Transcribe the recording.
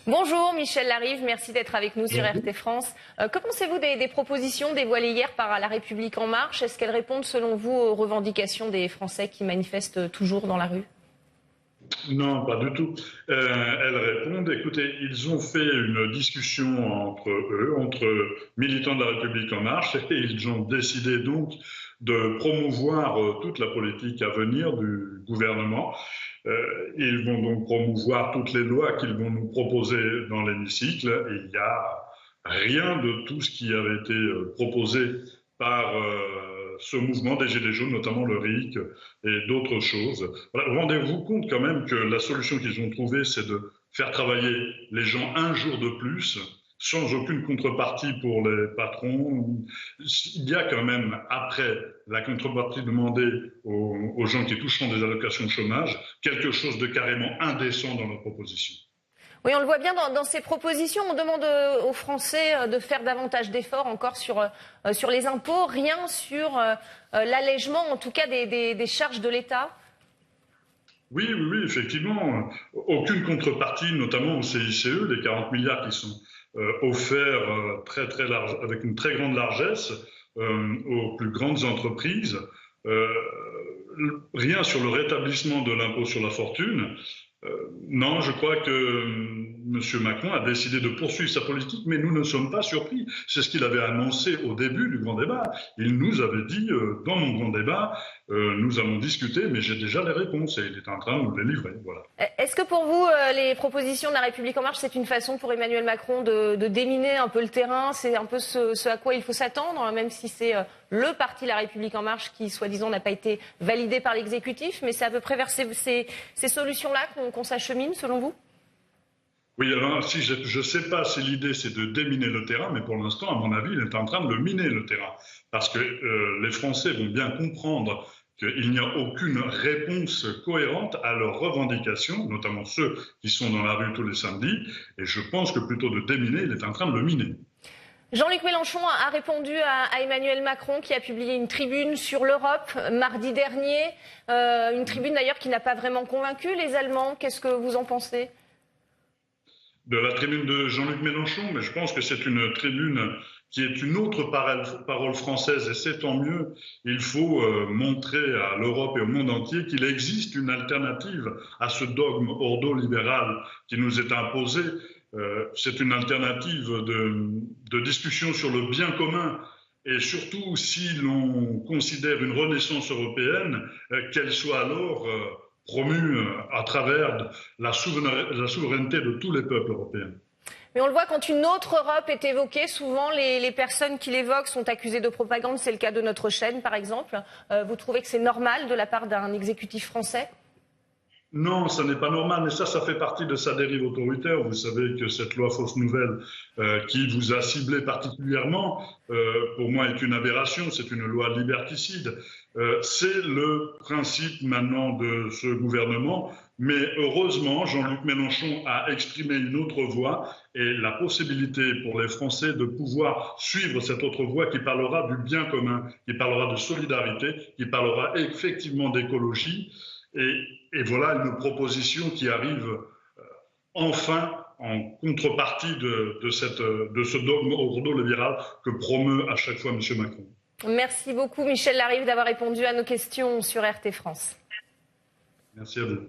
Bonjour Michel Larive, merci d'être avec nous sur RT France. Que pensez-vous des propositions dévoilées hier par La République En Marche? Est-ce qu'elles répondent selon vous aux revendications des Français qui manifestent toujours dans la rue? Non, pas du tout. Elles répondent, écoutez, ils ont fait une discussion entre eux, entre militants de la République En Marche, et ils ont décidé donc de promouvoir toute la politique à venir du gouvernement. Ils vont donc promouvoir toutes les lois qu'ils vont nous proposer dans l'hémicycle. Et il n'y a rien de tout ce qui avait été proposé par ce mouvement des Gilets jaunes, notamment le RIC et d'autres choses. Voilà, rendez-vous compte quand même que la solution qu'ils ont trouvée, c'est de faire travailler les gens un jour de plus, sans aucune contrepartie pour les patrons. Il y a quand même, après la contrepartie demandée aux gens qui toucheront des allocations de chômage, quelque chose de carrément indécent dans notre proposition. Oui, on le voit bien dans ces propositions. On demande aux Français de faire davantage d'efforts encore sur les impôts, rien sur l'allègement, en tout cas, des charges de l'État. Oui, effectivement. Aucune contrepartie, notamment au CICE, les 40 milliards qui sont offerts très large, avec une très grande largesse aux plus grandes entreprises. Rien sur le rétablissement de l'impôt sur la fortune. Non, je crois que M. Macron a décidé de poursuivre sa politique, mais nous ne sommes pas surpris. C'est ce qu'il avait annoncé au début du grand débat. Il nous avait dit, dans mon grand débat, nous allons discuter, mais j'ai déjà les réponses, et il est en train de nous les livrer. Voilà. Est-ce que pour vous, les propositions de La République En Marche, c'est une façon pour Emmanuel Macron de déminer un peu le terrain? C'est un peu ce à quoi il faut s'attendre, même si c'est le parti La République En Marche qui, soi-disant, n'a pas été validé par l'exécutif, mais c'est à peu près vers ces solutions-là qu'on s'achemine, selon vous? Oui, alors si je ne sais pas si l'idée c'est de déminer le terrain, mais pour l'instant, à mon avis, il est en train de le miner, le terrain. Parce que les Français vont bien comprendre qu'il n'y a aucune réponse cohérente à leurs revendications, notamment ceux qui sont dans la rue tous les samedis. Et je pense que plutôt de déminer, il est en train de le miner. Jean-Luc Mélenchon a répondu à Emmanuel Macron qui a publié une tribune sur l'Europe mardi dernier. Une tribune d'ailleurs qui n'a pas vraiment convaincu les Allemands. Qu'est-ce que vous en pensez ? De la tribune de Jean-Luc Mélenchon, mais je pense que c'est une tribune qui est une autre parole française, et c'est tant mieux. Il faut montrer à l'Europe et au monde entier qu'il existe une alternative à ce dogme ordolibéral qui nous est imposé. C'est une alternative de discussion sur le bien commun. Et surtout, si l'on considère une renaissance européenne, qu'elle soit alors promue à travers la souveraineté de tous les peuples européens. Mais on le voit, quand une autre Europe est évoquée, souvent les personnes qui l'évoquent sont accusées de propagande. C'est le cas de notre chaîne, par exemple. Vous trouvez que c'est normal de la part d'un exécutif français ? Non, ça n'est pas normal, mais ça fait partie de sa dérive autoritaire. Vous savez que cette loi fausse nouvelle qui vous a ciblé particulièrement, pour moi, est une aberration. C'est une loi liberticide. C'est le principe maintenant de ce gouvernement. Mais heureusement, Jean-Luc Mélenchon a exprimé une autre voix et la possibilité pour les Français de pouvoir suivre cette autre voix qui parlera du bien commun, qui parlera de solidarité, qui parlera effectivement d'écologie. Et voilà une proposition qui arrive enfin en contrepartie de ce dogme ordolibéral que promeut à chaque fois M. Macron. Merci beaucoup Michel Larive d'avoir répondu à nos questions sur RT France. Merci à vous.